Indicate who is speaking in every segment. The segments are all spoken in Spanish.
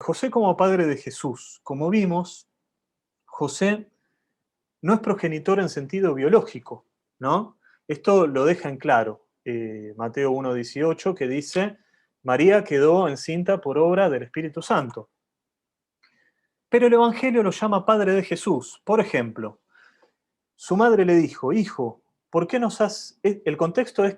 Speaker 1: José como padre de Jesús. Como vimos, José no es progenitor en sentido biológico, ¿no? Esto lo deja en claro Mateo 1:18, que dice, María quedó encinta por obra del Espíritu Santo. Pero el Evangelio lo llama padre de Jesús. Por ejemplo, su madre le dijo, hijo, ¿por qué nos has...? El contexto de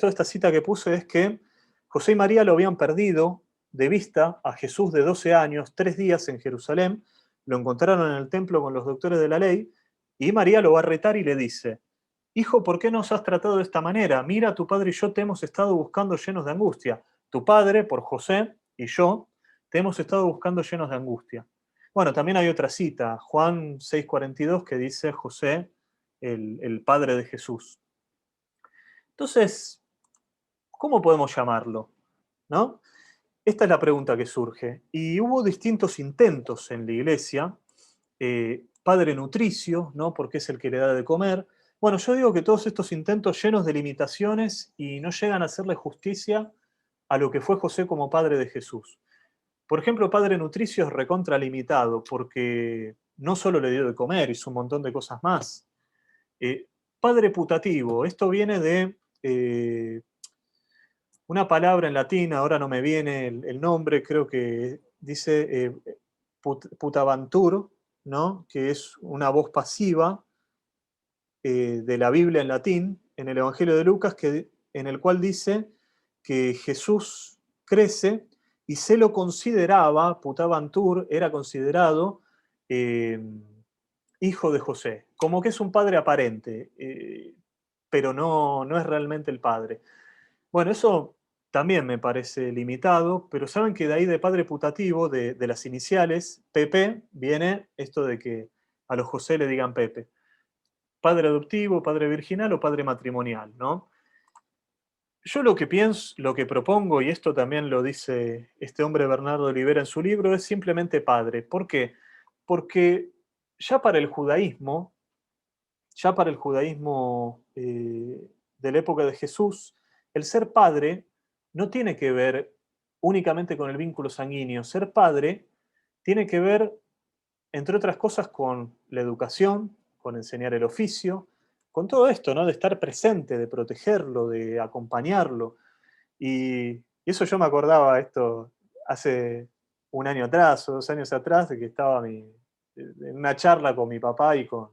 Speaker 1: esta cita que puse es que José y María lo habían perdido de vista a Jesús de 12 años, 3 días en Jerusalén, lo encontraron en el templo con los doctores de la ley, y María lo va a retar y le dice, hijo, ¿por qué nos has tratado de esta manera? Mira, tu padre y yo te hemos estado buscando llenos de angustia. Tu padre, por José, y yo, te hemos estado buscando llenos de angustia. Bueno, también hay otra cita, Juan 6:42, que dice José, el padre de Jesús. Entonces, ¿cómo podemos llamarlo? ¿No? Esta es la pregunta que surge. Y hubo distintos intentos en la iglesia. Padre nutricio, ¿no? Porque es el que le da de comer. Bueno, yo digo que todos estos intentos llenos de limitaciones y no llegan a hacerle justicia a lo que fue José como padre de Jesús. Por ejemplo, padre nutricio es recontralimitado porque no solo le dio de comer, hizo un montón de cosas más. Eh, Padre putativo, esto viene de una palabra en latín, ahora no me viene el nombre, creo que dice putavantur, ¿no? Que es una voz pasiva de la Biblia en latín, en el Evangelio de Lucas, en el cual dice que Jesús crece y se lo consideraba, putavantur, era considerado eh, hijo de José, como que es un padre aparente, pero no es realmente el padre. Bueno, eso también me parece limitado, pero saben que de ahí de padre putativo, de las iniciales, Pepe, viene esto de que a los José le digan Pepe. Padre adoptivo, padre virginal o padre matrimonial, ¿no? Yo lo que pienso, lo que propongo, y esto también lo dice este hombre Bernardo Olivera en su libro, es simplemente padre. ¿Por qué? Porque ya para el judaísmo, de la época de Jesús, el ser padre no tiene que ver únicamente con el vínculo sanguíneo. Ser padre tiene que ver, entre otras cosas, con la educación, con enseñar el oficio, con todo esto, ¿no? De estar presente, de protegerlo, de acompañarlo. Y eso yo me acordaba esto hace un año atrás o 2 años atrás, de que estaba en una charla con mi papá y con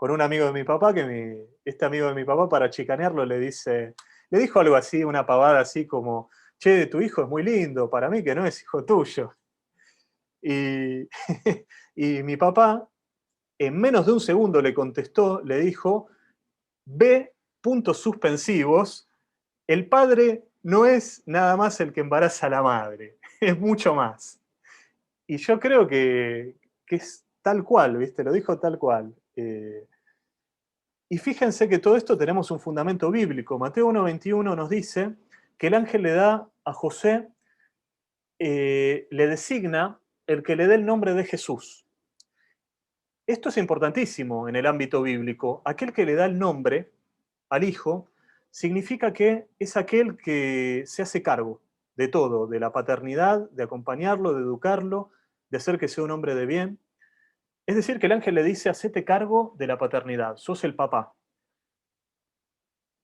Speaker 1: un amigo de mi papá, que este amigo de mi papá, para chicanearlo, le dijo algo así, una pavada así como, che, tu hijo es muy lindo, para mí que no es hijo tuyo. Y, y mi papá, en menos de un segundo le contestó, le dijo, B, puntos suspensivos, el padre no es nada más el que embaraza a la madre, es mucho más. Y yo creo que es tal cual, ¿viste? Lo dijo tal cual. Y fíjense que todo esto tenemos un fundamento bíblico. Mateo 1:21 nos dice que el ángel le da a José, le designa el que le dé el nombre de Jesús. Esto es importantísimo en el ámbito bíblico. Aquel que le da el nombre al hijo significa que es aquel que se hace cargo de todo, de la paternidad, de acompañarlo, de educarlo, de hacer que sea un hombre de bien. Es decir, que el ángel le dice, hacete cargo de la paternidad, sos el papá.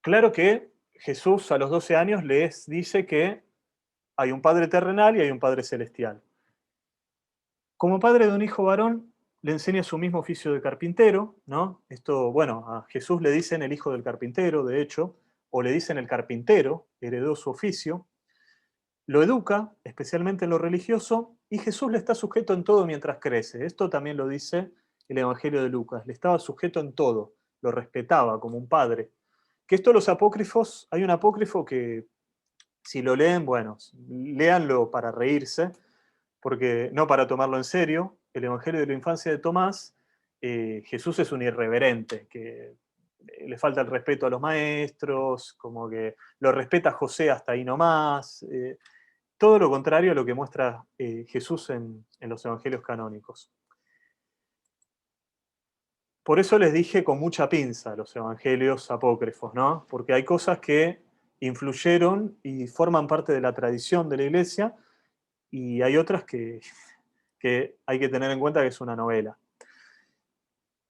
Speaker 1: Claro que Jesús a los 12 años les dice que hay un padre terrenal y hay un padre celestial. Como padre de un hijo varón, le enseña su mismo oficio de carpintero, ¿no? Esto, bueno, a Jesús le dicen el hijo del carpintero, de hecho, o le dicen el carpintero, heredó su oficio. Lo educa, especialmente en lo religioso, y Jesús le está sujeto en todo mientras crece. Esto también lo dice el Evangelio de Lucas. Le estaba sujeto en todo, lo respetaba como un padre. Que esto los apócrifos, hay un apócrifo que si lo leen, bueno, léanlo para reírse, porque no para tomarlo en serio. El Evangelio de la infancia de Tomás, Jesús es un irreverente, que le falta el respeto a los maestros, como que lo respeta José hasta ahí nomás. Todo lo contrario a lo que muestra Jesús en los evangelios canónicos. Por eso les dije con mucha pinza los evangelios apócrifos, ¿no? Porque hay cosas que influyeron y forman parte de la tradición de la iglesia, y hay otras que hay que tener en cuenta que es una novela.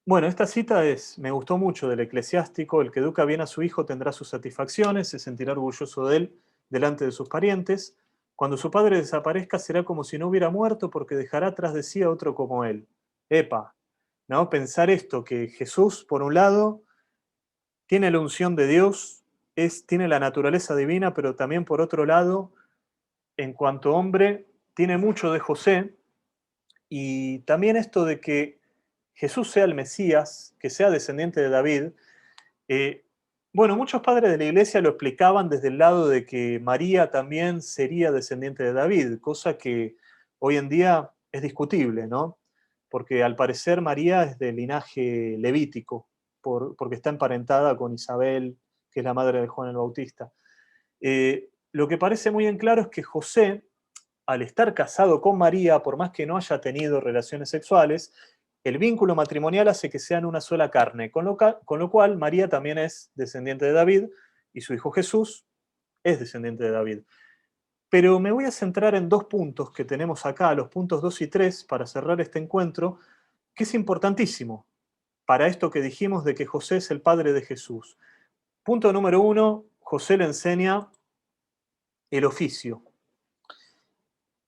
Speaker 1: Bueno, esta cita me gustó mucho del Eclesiástico: el que educa bien a su hijo tendrá sus satisfacciones, se sentirá orgulloso de él delante de sus parientes. Cuando su padre desaparezca será como si no hubiera muerto porque dejará tras de sí a otro como él. Epa, ¿no? Pensar esto, que Jesús, por un lado, tiene la unción de Dios, tiene la naturaleza divina, pero también por otro lado, en cuanto hombre, tiene mucho de José, y también esto de que Jesús sea el Mesías, que sea descendiente de David. eh, bueno, muchos padres de la iglesia lo explicaban desde el lado de que María también sería descendiente de David, cosa que hoy en día es discutible, ¿no? Porque al parecer María es de linaje levítico, porque está emparentada con Isabel, que es la madre de Juan el Bautista. Lo que parece muy en claro es que José, al estar casado con María, por más que no haya tenido relaciones sexuales, el vínculo matrimonial hace que sean una sola carne, con lo cual María también es descendiente de David y su hijo Jesús es descendiente de David. Pero me voy a centrar en dos puntos que tenemos acá, los puntos 2 y 3, para cerrar este encuentro, que es importantísimo para esto que dijimos de que José es el padre de Jesús. Punto número 1, José le enseña el oficio.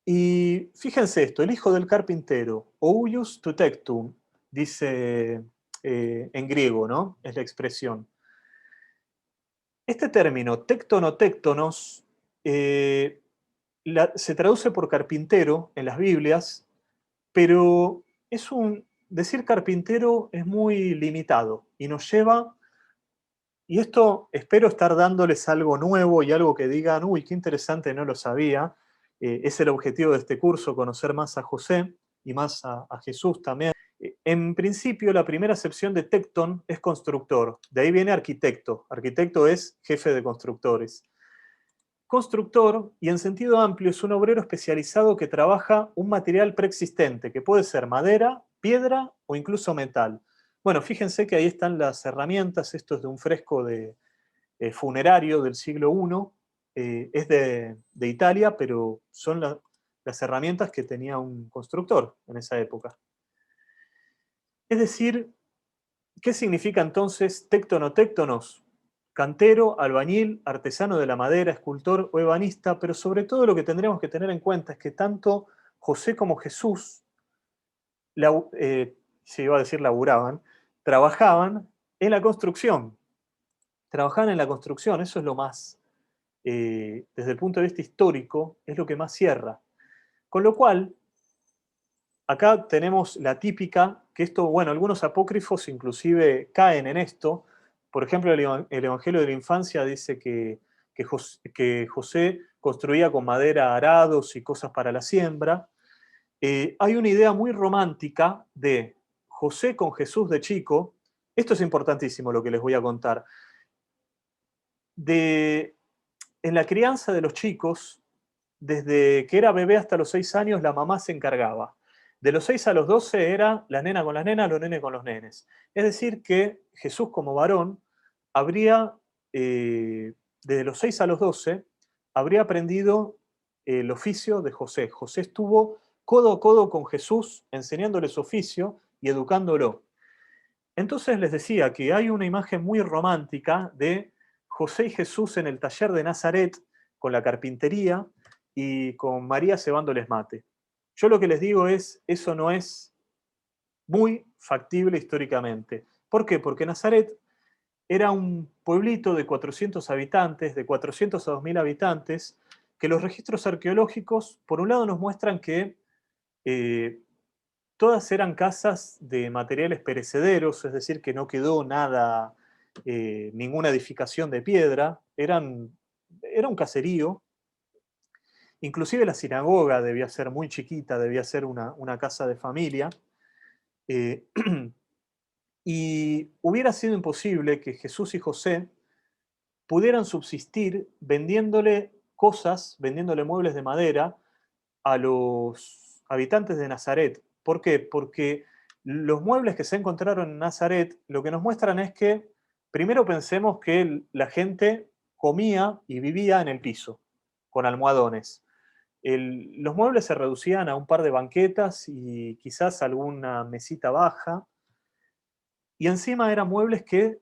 Speaker 1: Y fíjense esto: el hijo del carpintero, ouios tu tectum, dice en griego, ¿no? Es la expresión. Este término, tectono tectonos, se traduce por carpintero en las Biblias, pero decir carpintero es muy limitado y nos lleva, y esto espero estar dándoles algo nuevo y algo que digan, uy, qué interesante, no lo sabía. Es el objetivo de este curso, conocer más a José y más a Jesús también. En principio, la primera acepción de tecton es constructor, de ahí viene arquitecto. Arquitecto es jefe de constructores. Constructor, y en sentido amplio, es un obrero especializado que trabaja un material preexistente, que puede ser madera, piedra o incluso metal. Bueno, fíjense que ahí están las herramientas. Esto es de un fresco funerario del siglo I, es de Italia, pero son las herramientas que tenía un constructor en esa época. Es decir, ¿qué significa entonces tectono tectonos? Cantero, albañil, artesano de la madera, escultor o ebanista, pero sobre todo lo que tendremos que tener en cuenta es que tanto José como Jesús, se iba a decir laburaban, trabajaban en la construcción. Trabajaban en la construcción, eso es lo más, desde el punto de vista histórico, es lo que más cierra. Con lo cual, acá tenemos la típica, que esto, bueno, algunos apócrifos inclusive caen en esto. Por ejemplo, el Evangelio de la Infancia dice que José construía con madera arados y cosas para la siembra. Hay una idea muy romántica de José con Jesús de chico. Esto es importantísimo lo que les voy a contar. En la crianza de los chicos, desde que era bebé hasta los 6 años, la mamá se encargaba. De los 6 a los 12 era la nena con las nenas, los nenes con los nenes. Es decir, que Jesús como varón habría, desde los 6 a los 12, habría aprendido el oficio de José. José estuvo codo a codo con Jesús, enseñándole su oficio y educándolo. Entonces les decía que hay una imagen muy romántica de José y Jesús en el taller de Nazaret, con la carpintería y con María cebándoles mate. Yo lo que les digo es, eso no es muy factible históricamente. ¿Por qué? Porque Nazaret era un pueblito de 400 habitantes, de 400 a 2000 habitantes, que los registros arqueológicos, por un lado, nos muestran que eh, todas eran casas de materiales perecederos, es decir, que no quedó nada, ninguna edificación de piedra, era un caserío. Inclusive la sinagoga debía ser muy chiquita, debía ser una casa de familia. Eh, y hubiera sido imposible que Jesús y José pudieran subsistir vendiéndole cosas, vendiéndole muebles de madera a los habitantes de Nazaret. ¿Por qué? Porque los muebles que se encontraron en Nazaret lo que nos muestran es que, primero pensemos que la gente comía y vivía en el piso, con almohadones. Los muebles se reducían a un par de banquetas y quizás alguna mesita baja, y encima eran muebles que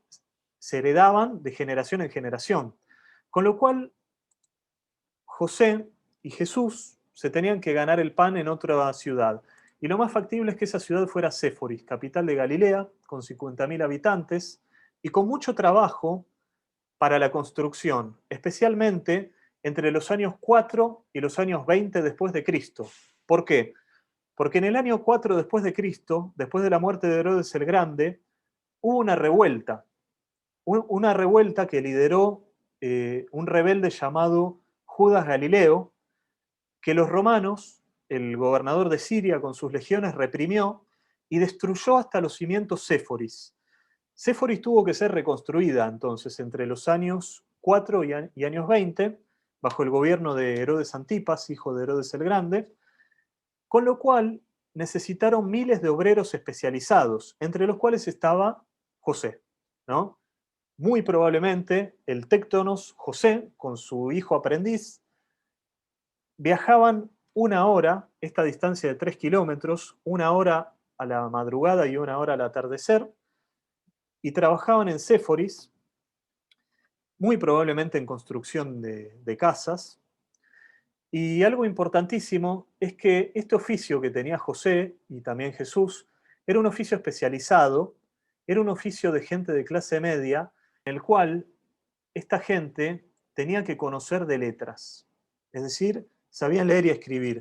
Speaker 1: se heredaban de generación en generación. Con lo cual, José y Jesús se tenían que ganar el pan en otra ciudad. Y lo más factible es que esa ciudad fuera Séforis, capital de Galilea, con 50.000 habitantes, y con mucho trabajo para la construcción, especialmente entre los años 4 y los años 20 después de Cristo. ¿Por qué? Porque en el año 4 después de Cristo, después de la muerte de Herodes el Grande, hubo una revuelta que lideró un rebelde llamado Judas Galileo, que los romanos, el gobernador de Siria con sus legiones, reprimió y destruyó hasta los cimientos Séforis. Séforis tuvo que ser reconstruida entonces entre los años 4 y años 20, bajo el gobierno de Herodes Antipas, hijo de Herodes el Grande, con lo cual necesitaron miles de obreros especializados, entre los cuales estaba José, ¿no? Muy probablemente el téctonos José, con su hijo aprendiz, viajaban una hora, esta distancia de 3 kilómetros, una hora a la madrugada y una hora al atardecer, y trabajaban en Séforis, muy probablemente en construcción de casas. Y algo importantísimo es que este oficio que tenía José y también Jesús era un oficio especializado, era un oficio de gente de clase media, en el cual esta gente tenía que conocer de letras, es decir, sabían leer y escribir.